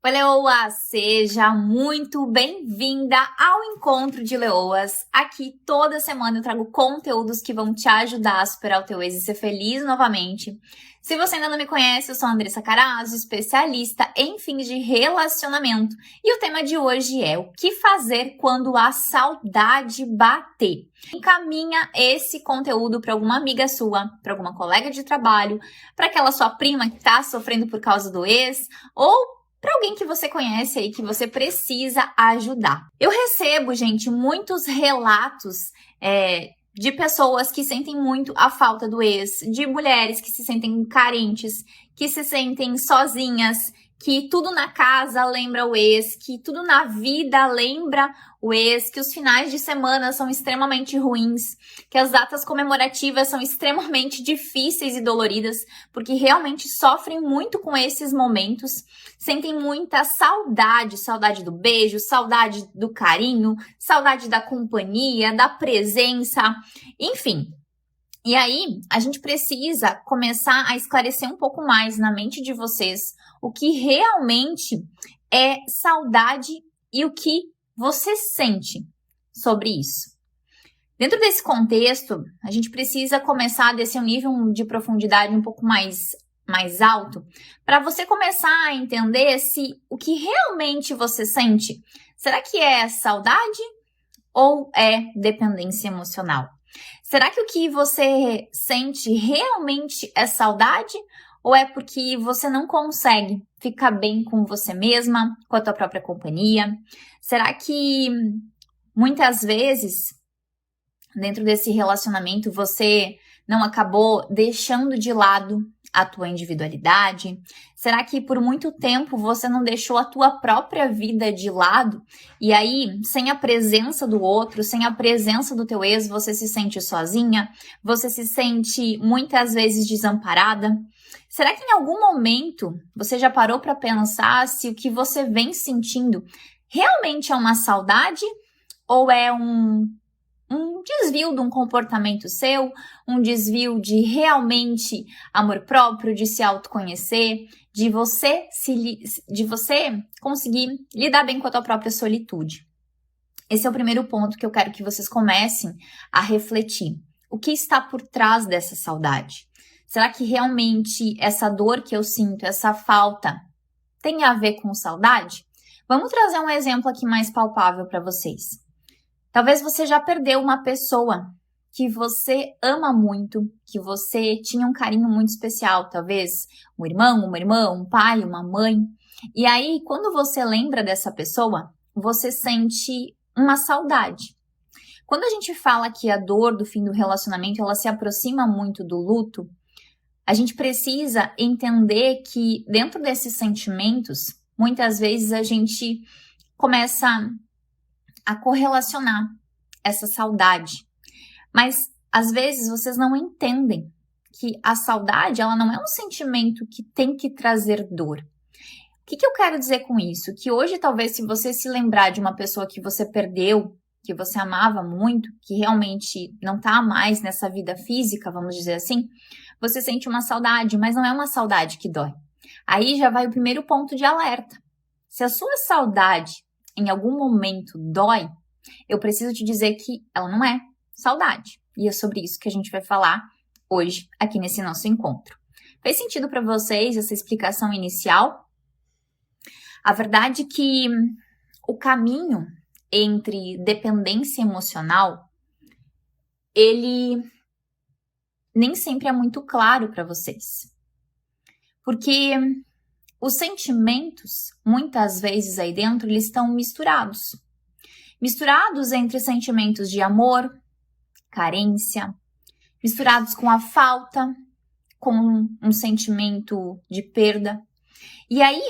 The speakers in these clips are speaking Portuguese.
Oi, Leoa! Seja muito bem-vinda ao Encontro de Leoas. Aqui toda semana eu trago conteúdos que vão te ajudar a superar o teu ex e ser feliz novamente. Se você ainda não me conhece, eu sou a Andressa Carazo, especialista em fins de relacionamento. E o tema de hoje é o que fazer quando a saudade bater. Encaminha esse conteúdo para alguma amiga sua, para alguma colega de trabalho, para aquela sua prima que está sofrendo por causa do ex, ou para alguém que você conhece aí, que você precisa ajudar. Eu recebo, gente, muitos relatos de pessoas que sentem muito a falta do ex, de mulheres que se sentem carentes, que se sentem sozinhas, que tudo na casa lembra o ex, que tudo na vida lembra o ex, que os finais de semana são extremamente ruins, que as datas comemorativas são extremamente difíceis e doloridas, porque realmente sofrem muito com esses momentos, sentem muita saudade, saudade do beijo, saudade do carinho, saudade da companhia, da presença, enfim. E aí, a gente precisa começar a esclarecer um pouco mais na mente de vocês o que realmente é saudade e o que você sente sobre isso. Dentro desse contexto, a gente precisa começar a descer um nível de profundidade um pouco mais alto, para você começar a entender se o que realmente você sente, será que é saudade ou é dependência emocional? Será que o que você sente realmente é saudade? Ou é porque você não consegue ficar bem com você mesma, com a tua própria companhia? Será que muitas vezes, dentro desse relacionamento, você não acabou deixando de lado a tua individualidade? Será que por muito tempo você não deixou a tua própria vida de lado? E aí, sem a presença do outro, sem a presença do teu ex, você se sente sozinha? Você se sente muitas vezes desamparada? Será que em algum momento você já parou para pensar se o que você vem sentindo realmente é uma saudade ou é um desvio de um comportamento seu, um desvio de realmente amor próprio, de se autoconhecer, de você conseguir lidar bem com a tua própria solitude? Esse é o primeiro ponto que eu quero que vocês comecem a refletir. O que está por trás dessa saudade? Será que realmente essa dor que eu sinto, essa falta, tem a ver com saudade? Vamos trazer um exemplo aqui mais palpável para vocês. Talvez você já perdeu uma pessoa que você ama muito, que você tinha um carinho muito especial, talvez um irmão, uma irmã, um pai, uma mãe. E aí, quando você lembra dessa pessoa, você sente uma saudade. Quando a gente fala que a dor do fim do relacionamento, ela se aproxima muito do luto, a gente precisa entender que dentro desses sentimentos, muitas vezes a gente começa a correlacionar essa saudade. Mas, às vezes, vocês não entendem que a saudade, ela não é um sentimento que tem que trazer dor. O que eu quero dizer com isso? Que hoje, talvez, se você se lembrar de uma pessoa que você perdeu, que você amava muito, que realmente não está mais nessa vida física, vamos dizer assim, você sente uma saudade, mas não é uma saudade que dói. Aí já vai o primeiro ponto de alerta. Se a sua saudade em algum momento dói, eu preciso te dizer que ela não é saudade. E é sobre isso que a gente vai falar hoje aqui nesse nosso encontro. Fez sentido para vocês essa explicação inicial? A verdade é que o caminho entre dependência emocional, ele nem sempre é muito claro para vocês. Porque os sentimentos, muitas vezes aí dentro, eles estão misturados. Misturados entre sentimentos de amor, carência, misturados com a falta, com um sentimento de perda. E aí,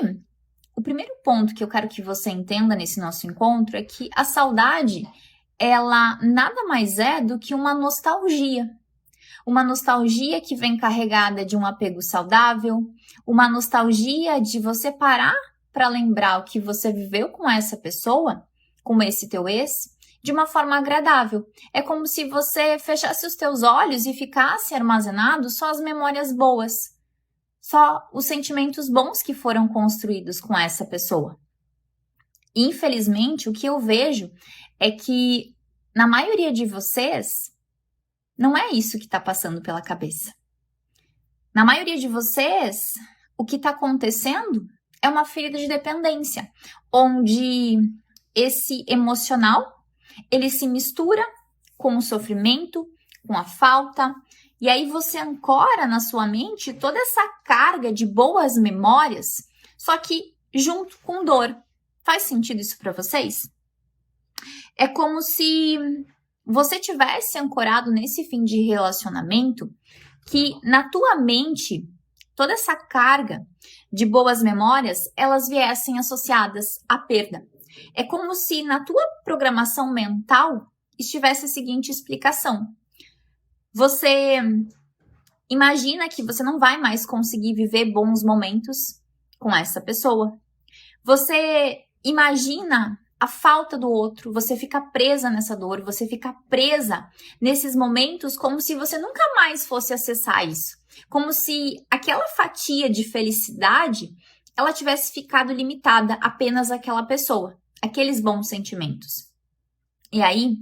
o primeiro ponto que eu quero que você entenda nesse nosso encontro é que a saudade, ela nada mais é do que uma nostalgia. Uma nostalgia que vem carregada de um apego saudável, uma nostalgia de você parar para lembrar o que você viveu com essa pessoa, com esse teu ex, de uma forma agradável. É como se você fechasse os teus olhos e ficasse armazenado só as memórias boas. só os sentimentos bons que foram construídos com essa pessoa. Infelizmente, o que eu vejo é que, na maioria de vocês, não é isso que está passando pela cabeça. Na maioria de vocês, o que está acontecendo é uma ferida de dependência, onde esse emocional, ele se mistura com o sofrimento, com a falta, e aí você ancora na sua mente toda essa carga de boas memórias, só que junto com dor. Faz sentido isso para vocês? É como se você tivesse ancorado nesse fim de relacionamento que na tua mente toda essa carga de boas memórias, elas viessem associadas à perda. É como se na tua programação mental estivesse a seguinte explicação. Você imagina que você não vai mais conseguir viver bons momentos com essa pessoa. Você imagina a falta do outro, você fica presa nessa dor, você fica presa nesses momentos como se você nunca mais fosse acessar isso. Como se aquela fatia de felicidade, ela tivesse ficado limitada apenas àquela pessoa, aqueles bons sentimentos. E aí,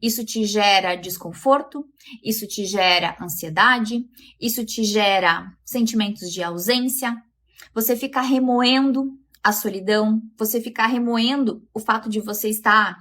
isso te gera desconforto, isso te gera ansiedade, isso te gera sentimentos de ausência, você fica remoendo a solidão, você ficar remoendo o fato de você estar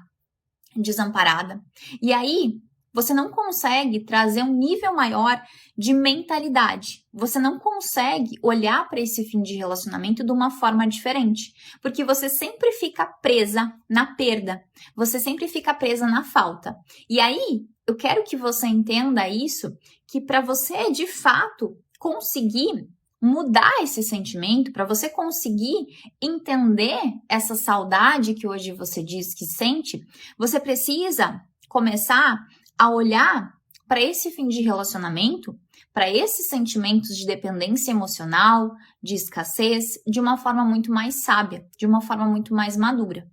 desamparada. E aí, você não consegue trazer um nível maior de mentalidade. Você não consegue olhar para esse fim de relacionamento de uma forma diferente. Porque você sempre fica presa na perda. Você sempre fica presa na falta. E aí, eu quero que você entenda isso, que para você, de fato, conseguir mudar esse sentimento, para você conseguir entender essa saudade que hoje você diz que sente, você precisa começar a olhar para esse fim de relacionamento, para esses sentimentos de dependência emocional, de escassez, de uma forma muito mais sábia, de uma forma muito mais madura.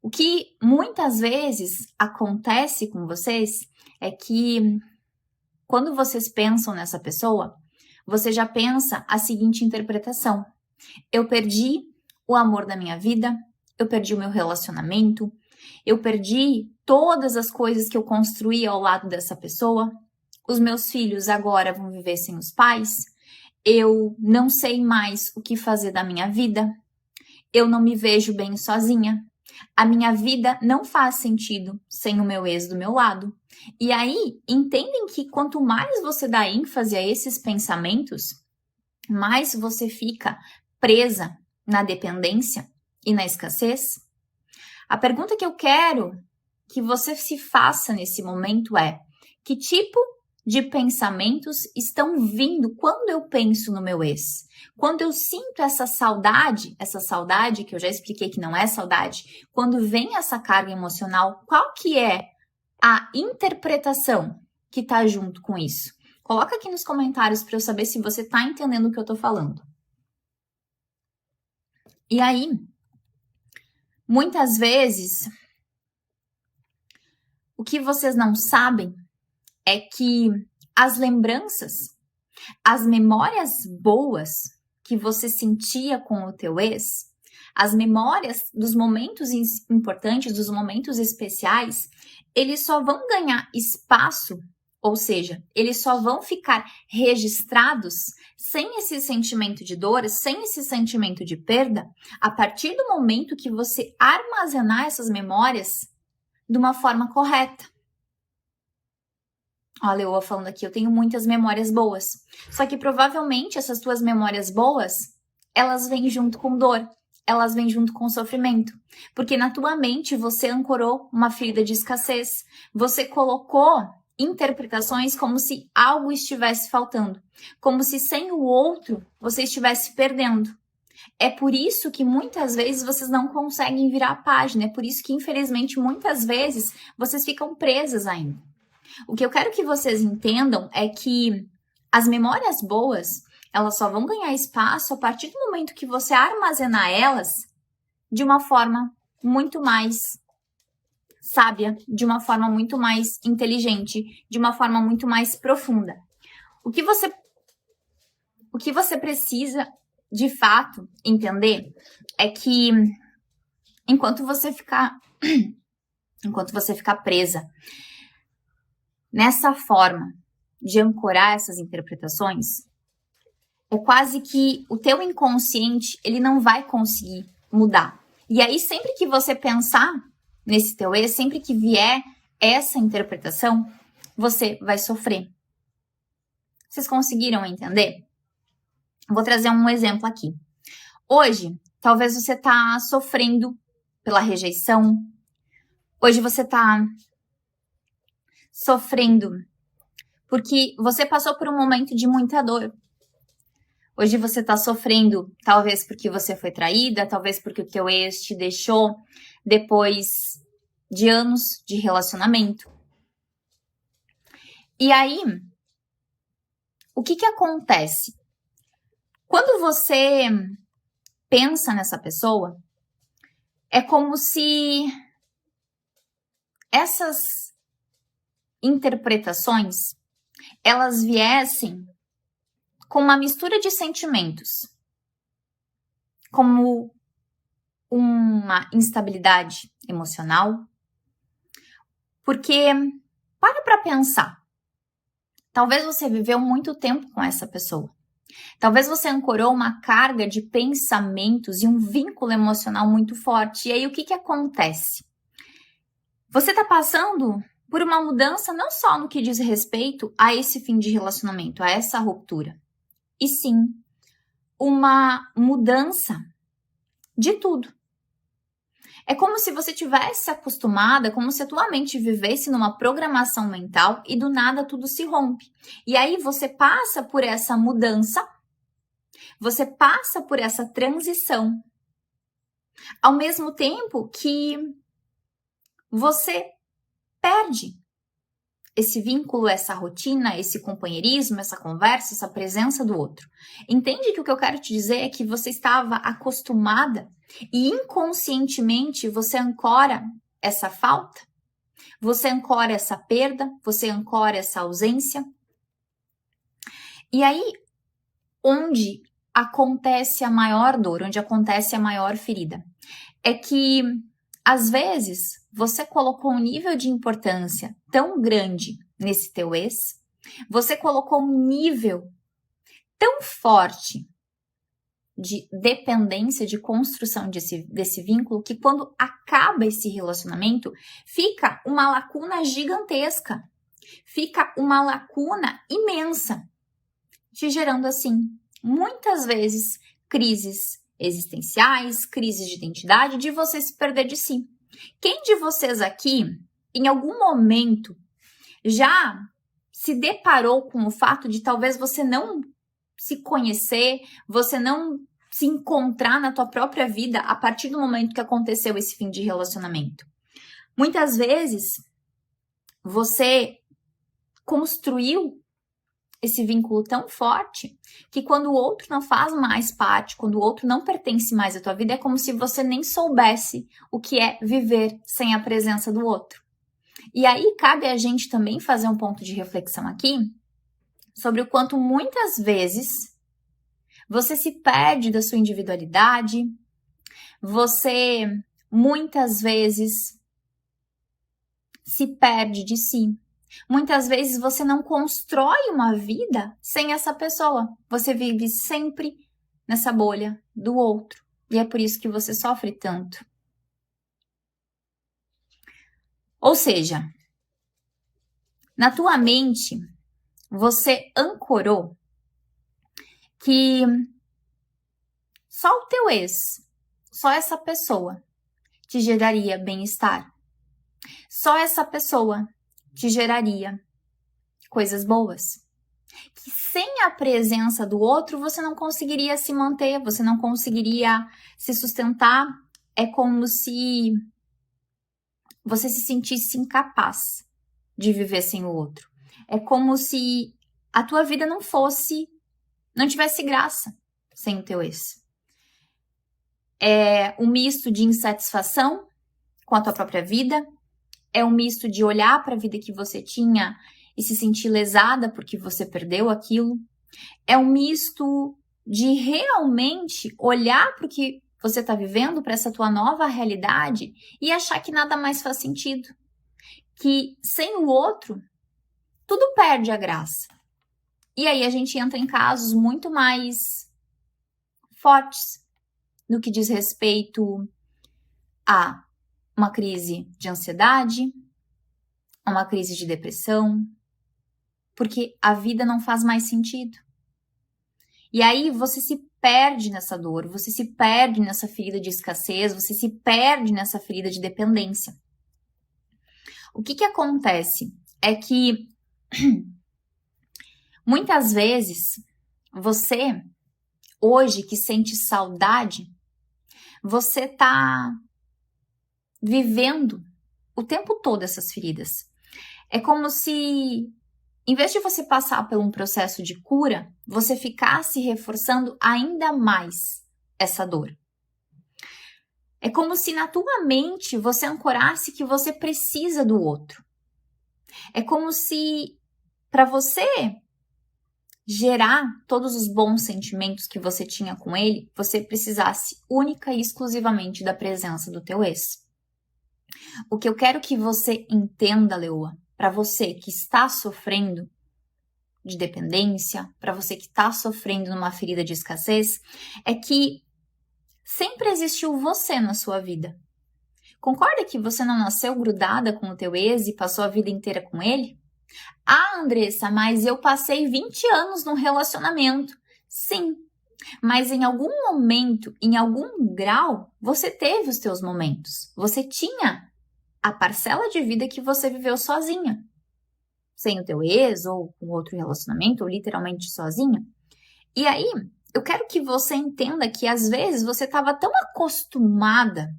O que muitas vezes acontece com vocês é que quando vocês pensam nessa pessoa, você já pensa a seguinte interpretação: eu perdi o amor da minha vida, eu perdi o meu relacionamento, eu perdi todas as coisas que eu construí ao lado dessa pessoa, os meus filhos agora vão viver sem os pais, eu não sei mais o que fazer da minha vida, eu não me vejo bem sozinha, a minha vida não faz sentido sem o meu ex do meu lado. E aí, entendem que quanto mais você dá ênfase a esses pensamentos, mais você fica presa na dependência e na escassez? A pergunta que eu quero que você se faça nesse momento é: que tipo de pensamentos estão vindo quando eu penso no meu ex? Quando eu sinto essa saudade que eu já expliquei que não é saudade, quando vem essa carga emocional, qual que é a interpretação que está junto com isso? Coloca aqui nos comentários para eu saber se você está entendendo o que eu estou falando. E aí, muitas vezes, o que vocês não sabem é que as lembranças, as memórias boas que você sentia com o teu ex, as memórias dos momentos importantes, dos momentos especiais, eles só vão ganhar espaço, ou seja, eles só vão ficar registrados sem esse sentimento de dor, sem esse sentimento de perda, a partir do momento que você armazenar essas memórias de uma forma correta. Ó, a Leoa falando aqui, eu tenho muitas memórias boas. Só que provavelmente essas tuas memórias boas, elas vêm junto com dor. Elas vêm junto com sofrimento. Porque na tua mente você ancorou uma ferida de escassez. Você colocou interpretações como se algo estivesse faltando. Como se sem o outro você estivesse perdendo. É por isso que muitas vezes vocês não conseguem virar a página. É por isso que, infelizmente, muitas vezes vocês ficam presas ainda. O que eu quero que vocês entendam é que as memórias boas, elas só vão ganhar espaço a partir do momento que você armazenar elas de uma forma muito mais sábia, de uma forma muito mais inteligente, de uma forma muito mais profunda. O que O que você precisa, de fato, entender é que enquanto você ficar presa nessa forma de ancorar essas interpretações, é quase que o teu inconsciente, ele não vai conseguir mudar. E aí, sempre que você pensar nesse teu ex, sempre que vier essa interpretação, você vai sofrer. Vocês conseguiram entender? Vou trazer um exemplo aqui. Hoje, talvez você está sofrendo pela rejeição. Hoje você está sofrendo porque você passou por um momento de muita dor. Hoje você está sofrendo, talvez porque você foi traída, talvez porque o teu ex te deixou depois de anos de relacionamento. E aí, o que acontece? Quando você pensa nessa pessoa, é como se essas interpretações, elas viessem com uma mistura de sentimentos, como uma instabilidade emocional, porque para pensar, talvez você viveu muito tempo com essa pessoa, talvez você ancorou uma carga de pensamentos e um vínculo emocional muito forte, e aí o que acontece? Você está passando por uma mudança não só no que diz respeito a esse fim de relacionamento, a essa ruptura, e sim uma mudança de tudo. É como se você tivesse acostumada, como se a tua mente vivesse numa programação mental e do nada tudo se rompe. E aí você passa por essa mudança, você passa por essa transição, ao mesmo tempo que você perde esse vínculo, essa rotina, esse companheirismo, essa conversa, essa presença do outro. Entende que o que eu quero te dizer é que você estava acostumada e inconscientemente você ancora essa falta? Você ancora essa perda? Você ancora essa ausência? E aí, onde acontece a maior dor, onde acontece a maior ferida, é que às vezes você colocou um nível de importância tão grande nesse teu ex, você colocou um nível tão forte de dependência, de construção desse vínculo, que quando acaba esse relacionamento, fica uma lacuna gigantesca, fica uma lacuna imensa, te gerando assim, muitas vezes, crises existenciais, crises de identidade, de você se perder de si. Quem de vocês aqui, em algum momento, já se deparou com o fato de talvez você não se conhecer, você não se encontrar na tua própria vida a partir do momento que aconteceu esse fim de relacionamento? Muitas vezes, você construiu esse vínculo tão forte que quando o outro não faz mais parte, quando o outro não pertence mais à tua vida, é como se você nem soubesse o que é viver sem a presença do outro. E aí cabe a gente também fazer um ponto de reflexão aqui sobre o quanto muitas vezes você se perde da sua individualidade, você muitas vezes se perde de si. Muitas vezes você não constrói uma vida sem essa pessoa. Você vive sempre nessa bolha do outro. E é por isso que você sofre tanto. Ou seja, na tua mente, você ancorou que só o teu ex, só essa pessoa te geraria bem-estar. Só essa pessoa te geraria coisas boas. Que sem a presença do outro, você não conseguiria se manter, você não conseguiria se sustentar. É como se você se sentisse incapaz de viver sem o outro. É como se a tua vida não tivesse graça sem o teu ex. É um misto de insatisfação com a tua própria vida, é um misto de olhar para a vida que você tinha e se sentir lesada porque você perdeu aquilo. É um misto de realmente olhar para o que você está vivendo, para essa tua nova realidade e achar que nada mais faz sentido. Que sem o outro, tudo perde a graça. E aí a gente entra em casos muito mais fortes no que diz respeito a uma crise de ansiedade, a uma crise de depressão, porque a vida não faz mais sentido. E aí você se perde nessa dor, você se perde nessa ferida de escassez, você se perde nessa ferida de dependência. O que acontece é que muitas vezes você, hoje que sente saudade, você tá vivendo o tempo todo essas feridas. É como se, em vez de você passar por um processo de cura, você ficasse reforçando ainda mais essa dor. É como se na tua mente você ancorasse que você precisa do outro. É como se, para você gerar todos os bons sentimentos que você tinha com ele, você precisasse única e exclusivamente da presença do teu ex. O que eu quero que você entenda, Leoa, para você que está sofrendo de dependência, para você que está sofrendo numa ferida de escassez, é que sempre existiu você na sua vida. Concorda que você não nasceu grudada com o teu ex e passou a vida inteira com ele? Ah, Andressa, mas eu passei 20 anos num relacionamento. Sim, mas em algum momento, em algum grau, você teve os teus momentos. Você tinha a parcela de vida que você viveu sozinha. Sem o teu ex, ou com outro relacionamento, ou literalmente sozinha. E aí, eu quero que você entenda que às vezes você estava tão acostumada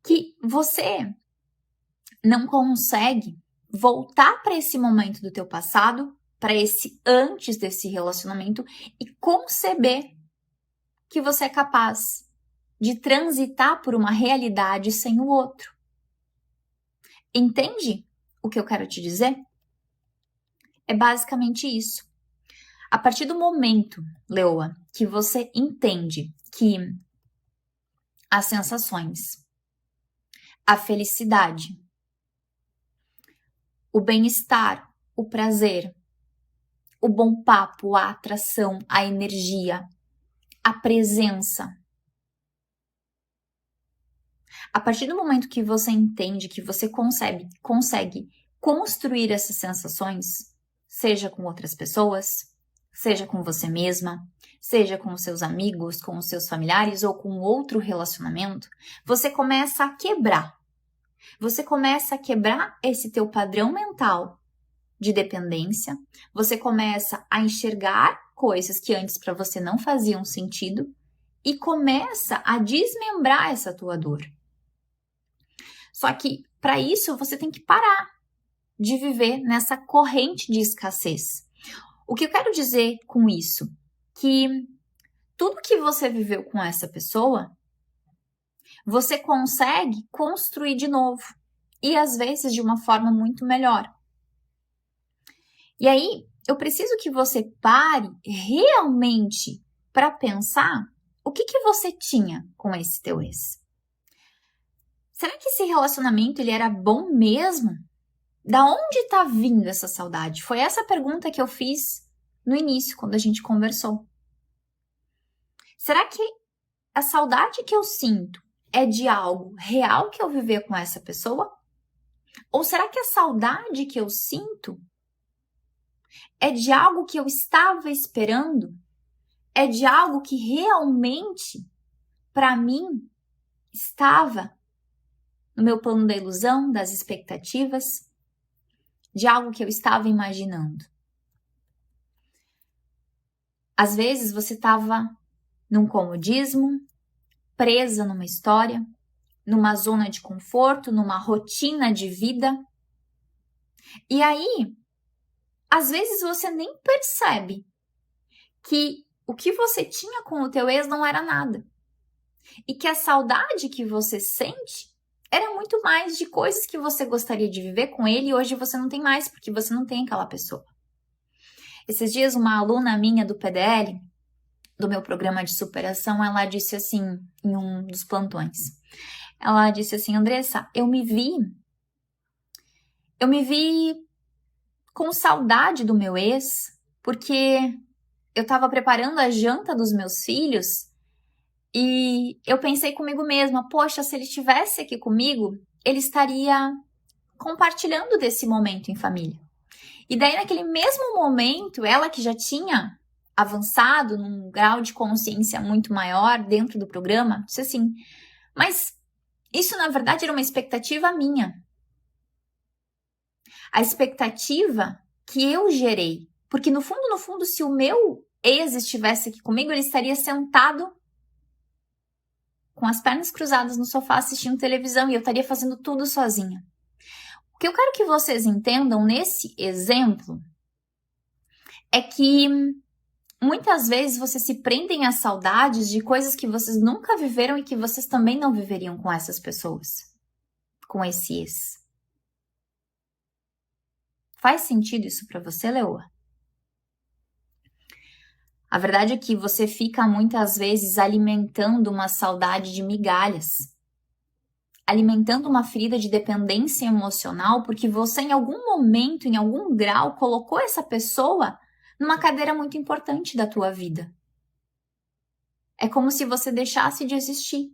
que você não consegue voltar para esse momento do teu passado, para esse antes desse relacionamento e conceber que você é capaz de transitar por uma realidade sem o outro. Entende o que eu quero te dizer? É basicamente isso. A partir do momento, Leoa, que você entende que as sensações, a felicidade, o bem-estar, o prazer, o bom papo, a atração, a energia, a presença. A partir do momento que você entende que você consegue construir essas sensações, seja com outras pessoas, seja com você mesma, seja com os seus amigos, com os seus familiares ou com outro relacionamento, você começa a quebrar. Você começa a quebrar esse teu padrão mental de dependência, você começa a enxergar coisas que antes para você não faziam sentido e começa a desmembrar essa tua dor. Só que para isso você tem que parar de viver nessa corrente de escassez. O que eu quero dizer com isso? Que tudo que você viveu com essa pessoa, você consegue construir de novo. E às vezes de uma forma muito melhor. E aí, eu preciso que você pare realmente para pensar o que você tinha com esse teu ex. Será que esse relacionamento ele era bom mesmo? Da onde está vindo essa saudade? Foi essa pergunta que eu fiz no início, quando a gente conversou. Será que a saudade que eu sinto é de algo real que eu vivi com essa pessoa? Ou será que a saudade que eu sinto é de algo que eu estava esperando? É de algo que realmente, para mim, estava no meu plano da ilusão, das expectativas? De algo que eu estava imaginando? Às vezes você estava num comodismo, presa numa história, numa zona de conforto, numa rotina de vida. E aí, às vezes você nem percebe que o que você tinha com o teu ex não era nada. E que a saudade que você sente era muito mais de coisas que você gostaria de viver com ele e hoje você não tem mais, porque você não tem aquela pessoa. Esses dias, uma aluna minha do PDL, do meu programa de superação, ela disse assim, em um dos plantões, ela disse assim: Andressa, eu me vi com saudade do meu ex, porque eu estava preparando a janta dos meus filhos e eu pensei comigo mesma, poxa, se ele estivesse aqui comigo, ele estaria compartilhando desse momento em família. E daí, naquele mesmo momento, ela que já tinha avançado num grau de consciência muito maior dentro do programa, disse assim, mas isso na verdade era uma expectativa minha. A expectativa que eu gerei. Porque no fundo, se o meu ex estivesse aqui comigo, ele estaria sentado com as pernas cruzadas no sofá assistindo televisão e eu estaria fazendo tudo sozinha. O que eu quero que vocês entendam nesse exemplo é que muitas vezes vocês se prendem a saudades de coisas que vocês nunca viveram e que vocês também não viveriam com essas pessoas, com esse ex. Faz sentido isso para você, Leoa? A verdade é que você fica muitas vezes alimentando uma saudade de migalhas, alimentando uma ferida de dependência emocional, porque você em algum momento, em algum grau, colocou essa pessoa numa cadeira muito importante da tua vida. É como se você deixasse de existir,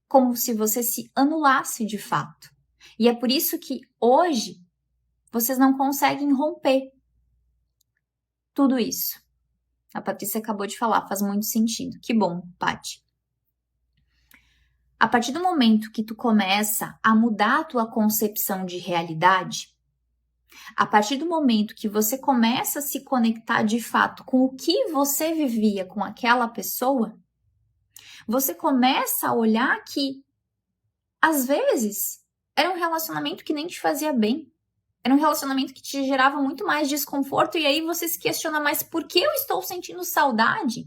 como se você se anulasse de fato. E é por isso que hoje vocês não conseguem romper tudo isso. A Patrícia acabou de falar, faz muito sentido. Que bom, Paty. A partir do momento que tu começa a mudar a tua concepção de realidade, a partir do momento que você começa a se conectar de fato com o que você vivia com aquela pessoa, você começa a olhar que, às vezes, era um relacionamento que nem te fazia bem. Era um relacionamento que te gerava muito mais desconforto e aí você se questiona, mas por que eu estou sentindo saudade?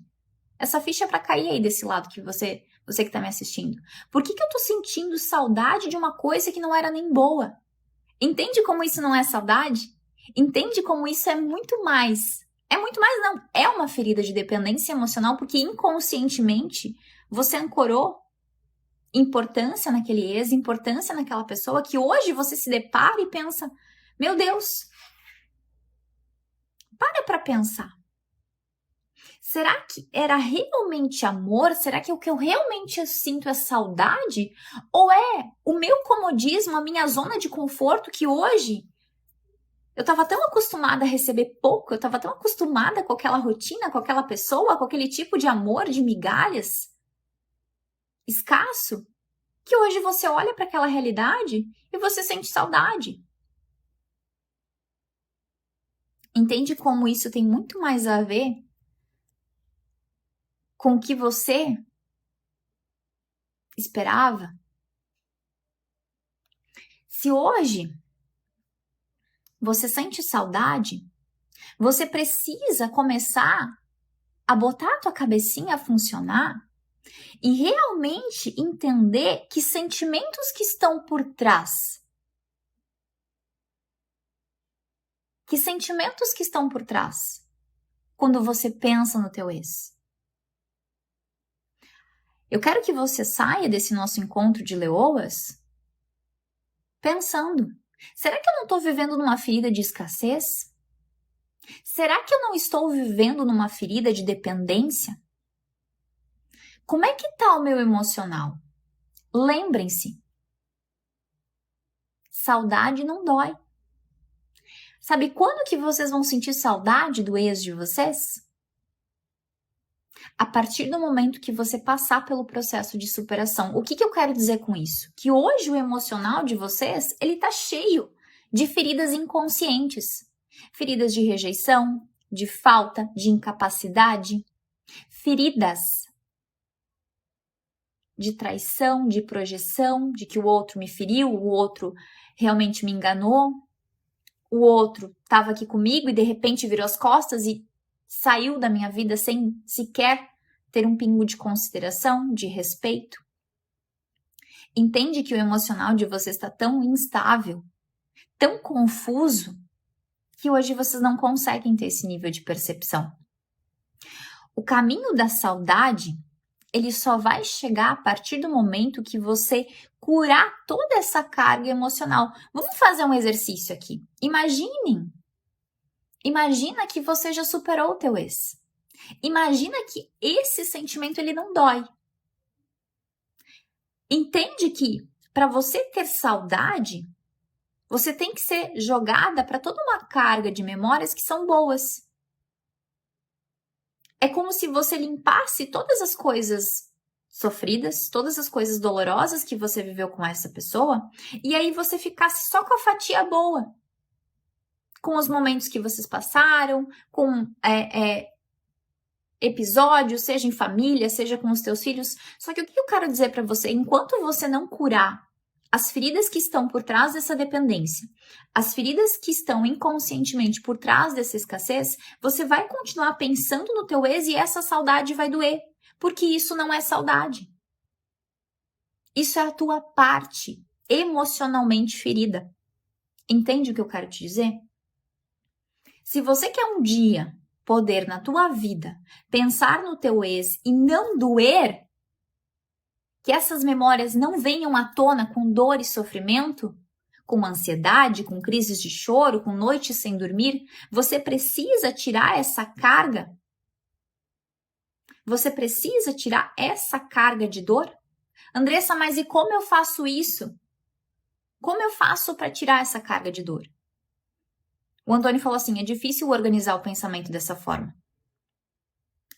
Essa ficha é para cair aí desse lado que você que está me assistindo. Por que eu estou sentindo saudade de uma coisa que não era nem boa? Entende como isso não é saudade? Entende como isso é muito mais? É muito mais não, é uma ferida de dependência emocional porque inconscientemente você ancorou importância naquele ex, importância naquela pessoa que hoje você se depara e pensa, meu Deus, para pensar. Será que era realmente amor? Será que o que eu realmente sinto é saudade? Ou é o meu comodismo, a minha zona de conforto que hoje eu estava tão acostumada a receber pouco, eu estava tão acostumada com aquela rotina, com aquela pessoa, com aquele tipo de amor, de migalhas escasso, que hoje você olha para aquela realidade e você sente saudade. Entende como isso tem muito mais a ver com o que você esperava? Se hoje você sente saudade, você precisa começar a botar a tua cabecinha a funcionar e realmente entender que sentimentos que estão por trás. Que sentimentos que estão por trás quando você pensa no teu ex? Eu quero que você saia desse nosso encontro de leoas pensando, será que eu não estou vivendo numa ferida de escassez? Será que eu não estou vivendo numa ferida de dependência? Como é que está o meu emocional? Lembrem-se, saudade não dói. Sabe quando que vocês vão sentir saudade do ex de vocês? A partir do momento que você passar pelo processo de superação. O que eu quero dizer com isso? Que hoje o emocional de vocês, ele tá cheio de feridas inconscientes. Feridas de rejeição, de falta, de incapacidade. Feridas de traição, de projeção, de que o outro me feriu, o outro realmente me enganou. O outro estava aqui comigo e de repente virou as costas e saiu da minha vida sem sequer ter um pingo de consideração, de respeito. Entende que o emocional de você está tão instável, tão confuso, que hoje vocês não conseguem ter esse nível de percepção. O caminho da saudade, ele só vai chegar a partir do momento que você curar toda essa carga emocional. Vamos fazer um exercício aqui. Imagina que você já superou o teu ex. Imagina que esse sentimento ele não dói. Entende que para você ter saudade, você tem que ser jogada para toda uma carga de memórias que são boas. É como se você limpasse todas as coisas sofridas, todas as coisas dolorosas que você viveu com essa pessoa, e aí você ficasse só com a fatia boa. Com os momentos que vocês passaram, com episódios, seja em família, seja com os teus filhos. Só que o que eu quero dizer para você, enquanto você não curar as feridas que estão por trás dessa dependência, as feridas que estão inconscientemente por trás dessa escassez, você vai continuar pensando no teu ex e essa saudade vai doer, porque isso não é saudade. Isso é a tua parte emocionalmente ferida. Entende o que eu quero te dizer? Se você quer um dia poder na tua vida pensar no teu ex e não doer, que essas memórias não venham à tona com dor e sofrimento, com ansiedade, com crises de choro, com noites sem dormir, você precisa tirar essa carga. Você precisa tirar essa carga de dor? Andressa, mas e como eu faço isso? Como eu faço para tirar essa carga de dor? O Antônio falou assim, é difícil organizar o pensamento dessa forma.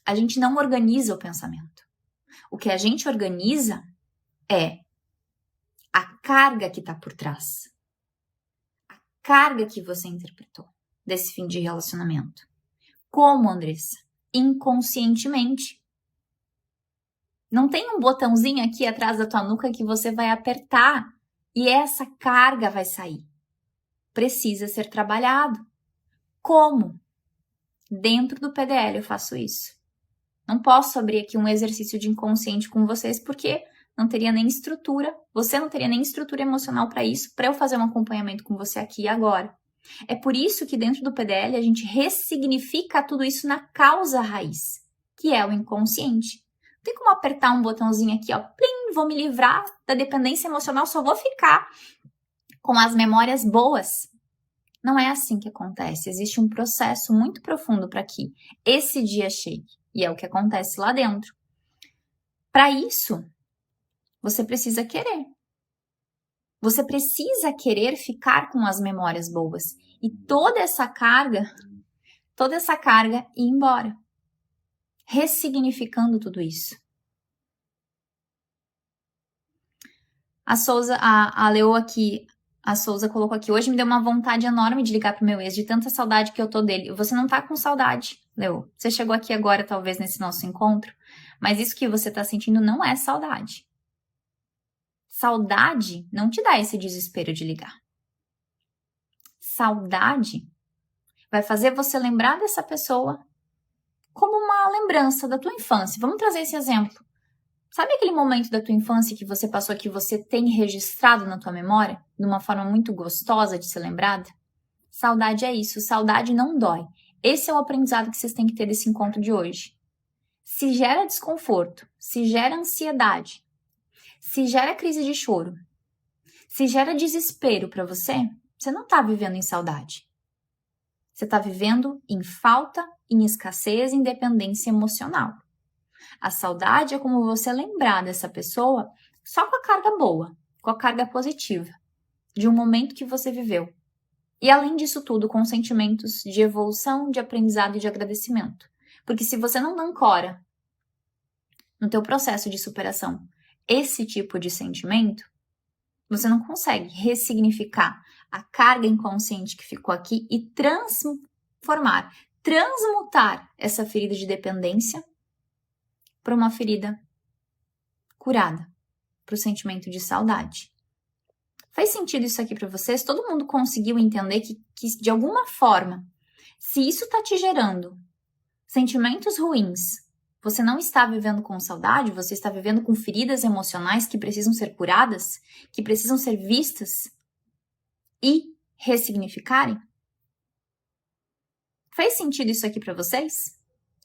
A gente não organiza o pensamento. O que a gente organiza é a carga que está por trás. A carga que você interpretou desse fim de relacionamento. Como, Andressa? Inconscientemente. Não tem um botãozinho aqui atrás da tua nuca que você vai apertar e essa carga vai sair. Precisa ser trabalhado. Como? Dentro do PDL eu faço isso. Não posso abrir aqui um exercício de inconsciente com vocês porque não teria nem estrutura, você não teria nem estrutura emocional para isso, para eu fazer um acompanhamento com você aqui e agora. É por isso que dentro do PDL a gente ressignifica tudo isso na causa raiz, que é o inconsciente. Não tem como apertar um botãozinho aqui, ó, plim, vou me livrar da dependência emocional, só vou ficar com as memórias boas. Não é assim que acontece, existe um processo muito profundo para que esse dia chegue, e é o que acontece lá dentro. Para isso, você precisa querer. Você precisa querer ficar com as memórias boas e toda essa carga ir embora, ressignificando tudo isso. A Leo aqui, a Souza colocou aqui, hoje me deu uma vontade enorme de ligar pro meu ex, de tanta saudade que eu tô dele. Você não tá com saudade, Leo. Você chegou aqui agora, talvez, nesse nosso encontro, mas isso que você tá sentindo não é saudade. Saudade não te dá esse desespero de ligar. Saudade vai fazer você lembrar dessa pessoa como uma lembrança da tua infância. Vamos trazer esse exemplo. Sabe aquele momento da tua infância que você passou, que você tem registrado na tua memória, de uma forma muito gostosa de ser lembrada? Saudade é isso, saudade não dói. Esse é o aprendizado que vocês têm que ter desse encontro de hoje. Se gera desconforto, se gera ansiedade, se gera crise de choro, se gera desespero para você, você não está vivendo em saudade. Você está vivendo em falta, em escassez, em dependência emocional. A saudade é como você lembrar dessa pessoa só com a carga boa, com a carga positiva, de um momento que você viveu. E além disso tudo, com sentimentos de evolução, de aprendizado e de agradecimento. Porque se você não ancora no teu processo de superação esse tipo de sentimento, você não consegue ressignificar a carga inconsciente que ficou aqui e transmutar essa ferida de dependência para uma ferida curada, para o sentimento de saudade. Faz sentido isso aqui para vocês? Todo mundo conseguiu entender que de alguma forma, se isso está te gerando sentimentos ruins, você não está vivendo com saudade, você está vivendo com feridas emocionais que precisam ser curadas, que precisam ser vistas e ressignificarem? Fez sentido isso aqui para vocês?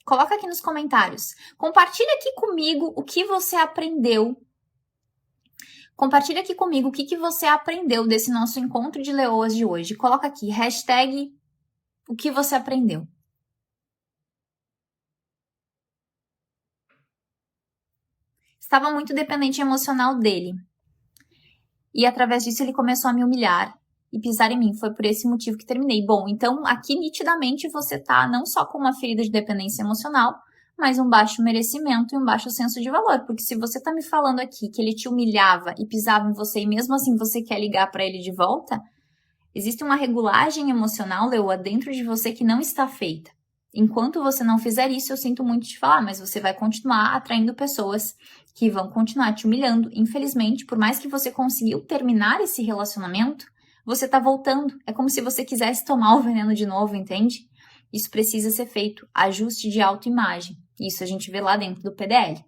Coloca aqui nos comentários. Compartilha aqui comigo o que você aprendeu. Compartilha aqui comigo o que você aprendeu desse nosso encontro de leoas de hoje. Coloca aqui, hashtag o que você aprendeu. Estava muito dependente emocional dele. E através disso ele começou a me humilhar e pisar em mim. Foi por esse motivo que terminei. Bom, então aqui nitidamente você tá não só com uma ferida de dependência emocional, mas um baixo merecimento e um baixo senso de valor. Porque se você tá me falando aqui que ele te humilhava e pisava em você e mesmo assim você quer ligar para ele de volta, existe uma regulagem emocional, Leoa, dentro de você que não está feita. Enquanto você não fizer isso, eu sinto muito te falar, mas você vai continuar atraindo pessoas que vão continuar te humilhando. Infelizmente, por mais que você conseguiu terminar esse relacionamento, você tá voltando. É como se você quisesse tomar o veneno de novo, entende? Isso precisa ser feito. Ajuste de autoimagem. Isso a gente vê lá dentro do PDL.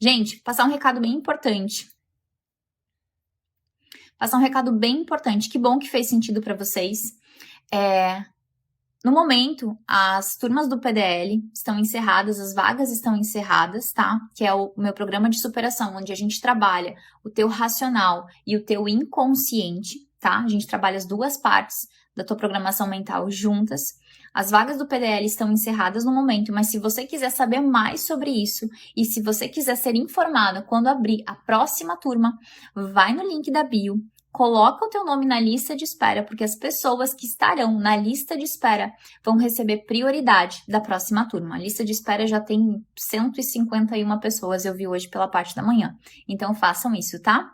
Gente, passar um recado bem importante. Que bom que fez sentido para vocês. No momento, as turmas do PDL estão encerradas, as vagas estão encerradas, tá? Que é o meu programa de superação, onde a gente trabalha o teu racional e o teu inconsciente, tá? A gente trabalha as duas partes da tua programação mental juntas. As vagas do PDL estão encerradas no momento, mas se você quiser saber mais sobre isso e se você quiser ser informado quando abrir a próxima turma, vai no link da bio. Coloca o teu nome na lista de espera, porque as pessoas que estarão na lista de espera vão receber prioridade da próxima turma. A lista de espera já tem 151 pessoas, eu vi hoje pela parte da manhã. Então façam isso, tá?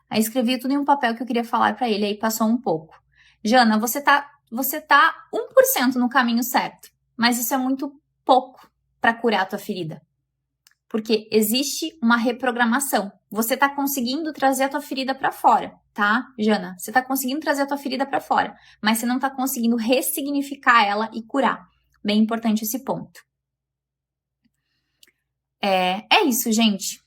Aí escrevi tudo em um papel que eu queria falar para ele, aí passou um pouco. Jana, você tá 1% no caminho certo, mas isso é muito pouco para curar a tua ferida. Porque existe uma reprogramação. Você tá conseguindo trazer a tua ferida para fora, tá, Jana? Você tá conseguindo trazer a tua ferida para fora, mas você não tá conseguindo ressignificar ela e curar. Bem importante esse ponto. É isso, gente.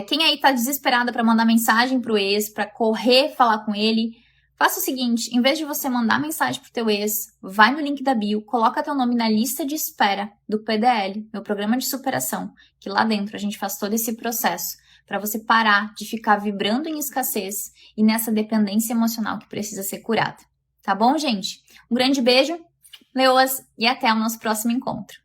Quem aí tá desesperada para mandar mensagem pro ex, para correr falar com ele, faça o seguinte, em vez de você mandar mensagem pro teu ex, vai no link da bio, coloca teu nome na lista de espera do PDL, meu programa de superação, que lá dentro a gente faz todo esse processo para você parar de ficar vibrando em escassez e nessa dependência emocional que precisa ser curada. Tá bom, gente? Um grande beijo, leoas, e até o nosso próximo encontro.